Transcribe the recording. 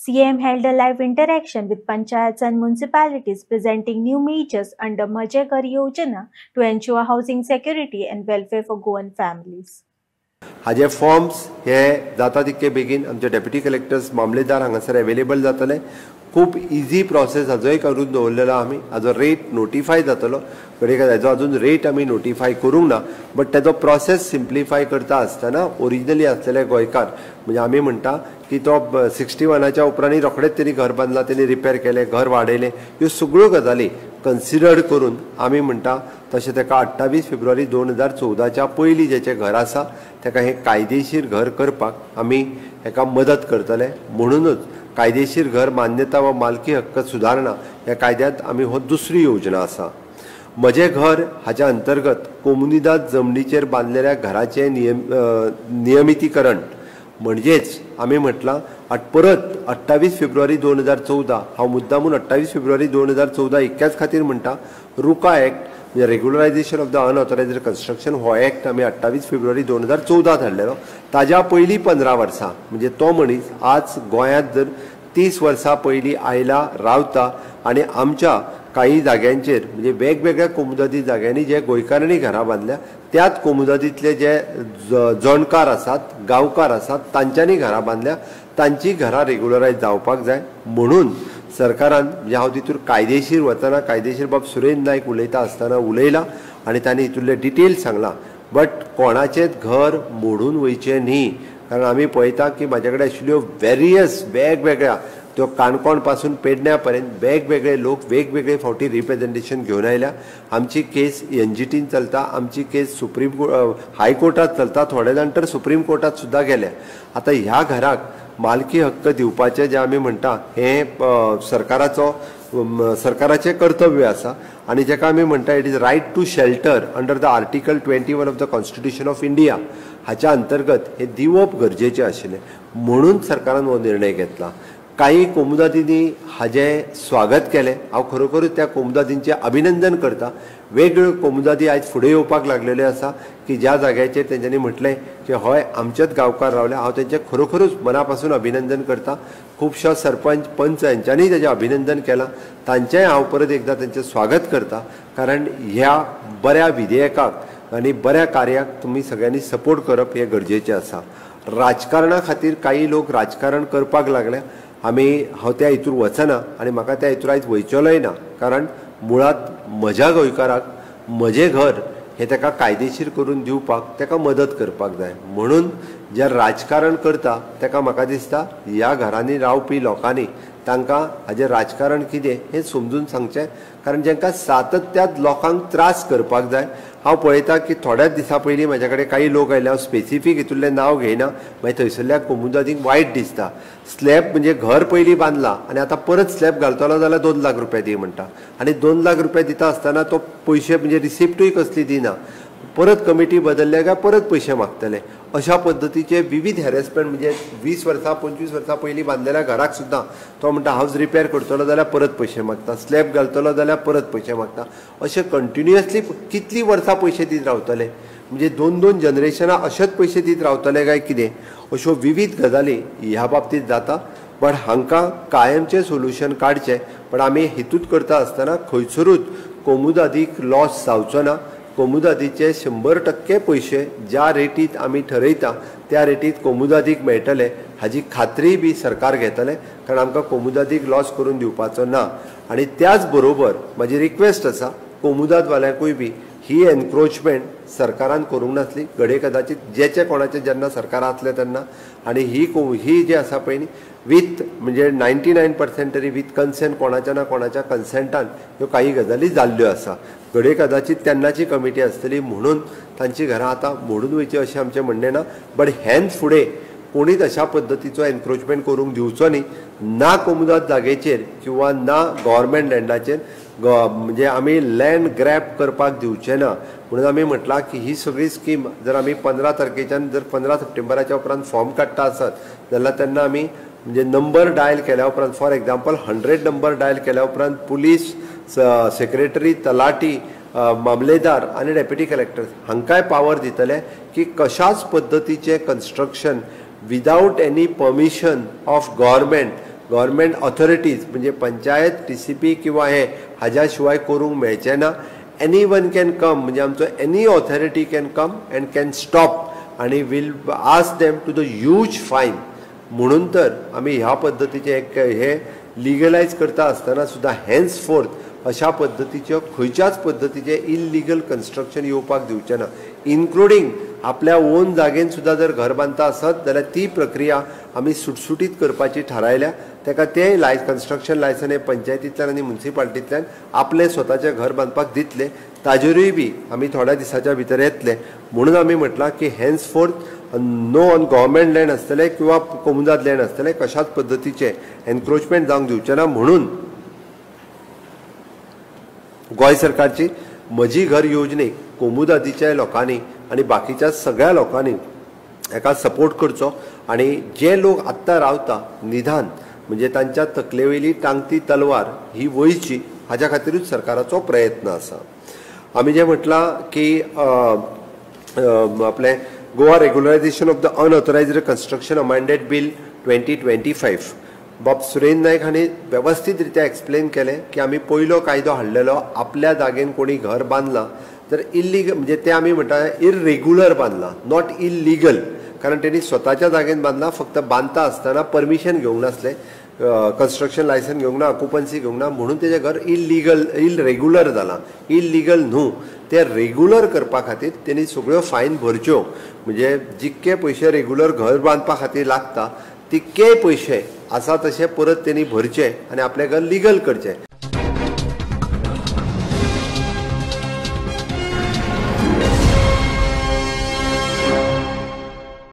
CM held a live interaction with panchayats and municipalities presenting new measures under Majhe Ghar Yojana to ensure housing security and welfare for Goan families. हाजे forms हे जाता तितके बेगीन आमचे deputy collectors मामलेदार हांगासर available जातले. खूब इजी प्रोसेस हाजोय करून दवरलेलो आमी. हाजो रेट नोटिफाय जातलो. कडेक हाजो अजून रेट आमी नोटिफाय करूंक ना, बट ताजो प्रोसेस सिम्प्लिफाय करता आसतना ओरिजिनली आसलेले गोंयकार म्हणजे आमी म्हणटा की तो 61च्या उपरांत रोखडेच तेणी घर बांदलां, तेणी रिपेर केलें, घर वाडयलें, ह्यो सगळ्यो गजाली कन्सिडर्ड करून आमी म्हणटा तशें ताका 28 फेब्रुवारी 2014च्या पयलीं जेचें घर आसा ताका हें कायदेशीर घर करपाक आमी हेका मदत करतले. म्हणूनच कायदेशीर घर मान्यता व मालकी हक्क सुधारणा ह्या कायद्यांत आमी हो दुसरी योजना आसा. म्हजें घर हाच्या अंतर्गत कोमुनिदाद जमनीचेर बांदलेल्या घराचें नियमितीकरण म्हणजेच आमी म्हटलां परत 28 फेब्रुवारी 2014 हांव मुद्दामून 28 फेब्रुवारी 2014 इतक्याच खातीर म्हणटा. रुका एक्ट म्हणजे regularisation of the unauthorised construction हो एक्ट आमी 28 फेब्रुवारी 2014 धाडलेलो. ताज्या पयलीं 15 वर्सां म्हणजे तो मनीस आज गोंयांत जर 30 वर्सां पयलीं आयला, रावता आनी आमच्या काही जाग्यांचेर म्हणजे वेगवेगळ्या कोमुदादी जाग्यांनी जे गोंयकारांनी घरां बांदल्या त्याच कोमुदादीतले जे जणकार आसात, गांवकार आसात, तांच्यांनी घरां बांदल्या, तांची घरां रेग्युलरायज जावपाक जाय. म्हणून सरकारान म्हणजे हांव तितूर कायदेशीर वतना कायदेशीर बाब सुरेंद्र नायक उलयता आसतना उलयला आनी तांणी हितूरले डिटेल सांगला. बट कोणाचेंच घर मोडून वयचें न्ही, कारण आमी पळयता की म्हाजे कडेन आशिल्ल्यो वेरियस वेगवेगळ्या त्यो काणकोण पासून पेडण्या पर्यंत वेगवेगळे लोक वेगवेगळे फावटी रिप्रेझेंटेशन घेवन आयल्या. आमची केस एनजीटीन चलता, आमची केस हायकोर्टात चलता, थोडे जाण तर सुप्रीम कोर्टात सुद्दां गेले. आतां ह्या घराक मालकी हक्क दिवपाचें जें आमी म्हणटा हें सरकाराचें कर्तव्य आसा आनी जेका आमी म्हणटा it is right to shelter under the article 21 of the constitution of India हाच्या अंतर्गत हें दिवप गरजेचें आशिल्लें. म्हणून सरकारान हो निर्णय घेतला. काही कोमुदादींनी हाजें स्वागत केलें. हांव खरोखरूच त्या कोमुदादींचें अभिनंदन करता. वेगवेगळ्यो कोमुदादी आयज फुडें येवपाक लागलेल्यो आसा की ज्या जाग्याचेर तेंच्यांनी म्हटलें की हय आमचेच गांवकार रावले. हांव तेंचें खरोखरूच मना पासून अभिनंदन करता. खुबश्यो सरपंच, पंच हेंच्यांनी तेजें अभिनंदन केलां. तांचेंय हांव परत एकदां तेंचें स्वागत करता, कारण ह्या बऱ्या विधेयकाक आनी बऱ्या कार्याक तुमी सगळ्यांनी सपोर्ट करप हें गरजेचें आसा. राजकारणा खातीर काही लोक राजकारण करपाक लागल्या. हांव त्या हितूर वचना आनी म्हाका त्या हितूर आयज वयचलोय ना, कारण मुळात म्हज्या गोंयकाराक म्हजें घर हें ताका कायदेशीर करून दिवपाक ताका मदत करपाक जाय. म्हणून जे राजकारण करता ताका म्हाका दिसता ह्या घरांनी रावपी लोकांनी तांकां हाजें राजकारण कितें हें समजून सांगचें, कारण जांकां सातत्यात लोकांक त्रास करपाक जाय. हांव पळयता की थोड्याच दिसा पयलीं म्हाजे कडेन काही लोक आयले, हांव स्पेसिफीक हितूरलें नांव घेयना, मागीर थंयसरल्या कोमुदादींक वायट दिसता. स्लॅब म्हणजे घर पयलीं बांदलां आनी आतां परत स्लॅब घालतलो जाल्यार 2 लाख रुपया दी म्हणटा, आनी 2 लाख रुपया दिता आसतना तो पयशे म्हणजे रिसिप्टूय कसली दिना. परत कमिटी बदलले काय परत पयशे मागतले. अशा पद्दतीचे विविध हॅरेसमेंट म्हणजे 20 वर्सां 25 वर्सां पयलीं बांदलेल्या घराक सुद्दां तो म्हणटा हावज रिपेर करतलो जाल्यार परत पयशे मागता, स्लॅब घालतलो जाल्यार परत पयशे मागता. अशें कंटिन्युअसली कितलीं वर्सां पयशे दीत रावतले, म्हणजे 2-2 जनरेशनां अशेच पयशे दीत रावतले काय कितें, अश्यो विविध गजाली ह्या बाबतींत जाता. पण हांकां कायमचें सोल्युशन काडचें. पण आमी हितूच करता आसतना खंयसरूच कोमुदादीक लॉस जावचो ना. कोमुदादीचे 100% पयशे ज्या रेटीत आमी ठरयता त्या रेटीत कोमुदादीक मेळटले हाजी खात्री बी सरकार घेतले, कारण आमकां कोमुदादीक लॉस करून दिवपाचो ना. आनी त्याच बरोबर म्हजी रिक्वेस्ट आसा कोमुदादवाल्यांकूय बी ही एनक्रोचमेंट सरकारान करूंक नासली. घडये कदाचित जेचे कोणाचे जेन्ना सरकार आसले तेन्ना, आनी ही जी आसा पळय न्ही वीथ म्हणजे 99% तरी वीथ कन्सेंट कोणाच्या ना कोणाच्या कन्सेंटान ह्यो काही गजाली जाल्ल्यो आसा. घडये कदाचित तेन्नाची कमिटी आसतली म्हणून तांची घरां आतां मोडून वयची अशें आमचें म्हणणें ना. बट हेंच फुडें कोणीच अशा पद्दतीचो एनक्रोचमेंट करूंक दिवचो न्ही, ना कोमुदाद जागेचेर किंवा ना गव्हर्मेंट लँडाचेर. म्हणजे आमी लँड ग्रॅब करपाक दिवचे ना. म्हणून आमी म्हटलां की ही सगळी स्कीम जर आमी 15 तारखेच्यान जर 15 सप्टेंबराच्या उपरांत फॉर्म काडटा आसत जाल्यार तेन्ना आमी म्हणजे नंबर डायल केल्या उपरांत फॉर एग्जाम्पल 100 नंबर डायल केल्या उपरांत पुलीस, सेक्रेटरी, तलाटी, मामलेदार आनी डेप्युटी कलेक्टर हांकांय पावर दितले की कशाच पद्दतीचें construction without any permission of government government authorities म्हणजे पंचायत TCP किंवा हे हाज्या शिवाय करूंक मेळचें ना. एनीवन कॅन कम म्हणजे आमचो any authority can come and can stop आणि will ask them to the huge fine. म्हणून तर आमी ह्या पद्दतीचे एक हे लिगलायज करता आसतना सुद्दां हेन्सफोर्थ अशा पद्दतीच्यो खंयच्याच पद्दतीचे इल्लीगल कन्स्ट्रक्शन येवपाक दिवचें ना. इन्क्लुडींग आपल्या ओन जागेन सुद्दां जर घर बांदता आसत जाल्यार ती प्रक्रिया आमी सुटसुटीत करपाची थारायल्या. ताका तें कन्स्ट्रक्शन लायसन हे पंचायतींतल्यान आनी म्युन्सिपाल्टींतल्यान आपले स्वताचें घर बांदपाक दितले. ताजेरूय बी आमी थोड्या दिसाच्या भितर येतले. म्हणून आमी म्हटलां की हेन्सफोर्थ नो ऑन गव्हर्मेंट लँड आसतले किंवा कोमुदाद लँड आसतले कशाच पद्दतीचे एन्क्रोचमेंट जावंक दिवचे ना. म्हणून गोंय सरकारची म्हजी घर योजनेक कोमुदादीच्या लोकांनी आनी बाकीच्या सगळ्या लोकांनी हाका सपोर्ट करचो आनी जे लोक आत्तां रावता निधान म्हणजे तांच्या तकले वयली टांगती तलवार ही वयची हाच्या खातीरूच सरकाराचो प्रयत्न आसा. आमी जें म्हटलां की आपलें Goa regularisation of the unauthorised construction amended bill 2025 बाब सुरेंद्र नायक हांणी वेवस्थीत रित्या एक्सप्लेन केलें की आमी पयलो कायदो हाडलेलो आपल्या जागेन कोणी घर बांदलां तर इल्लीगल म्हणजे ते आमी म्हणटा इररेग्युलर बांदलां नॉट इल्लीगल. कारण तेणी स्वताच्या जागेन बांदलां फक्त बांदता आसतना परमिशन घेवंक नासलें कन्स्ट्रक्शन लायसन घेवंक ना ऑक्युपन्सी घेवंक ना म्हणून तेजें घर इररेग्युलर जालां. इल्लीगल न्हू ते रेग्युलर करपा खातीर तेणी सगळ्यो फायन भरच्यो. म्हणजे जितके पयशे रेग्युलर घर बांदपा खातीर लागता तितकेय पयशे आसा तशे परत तेणी भरचे आनी आपलें घर लिगल करचें.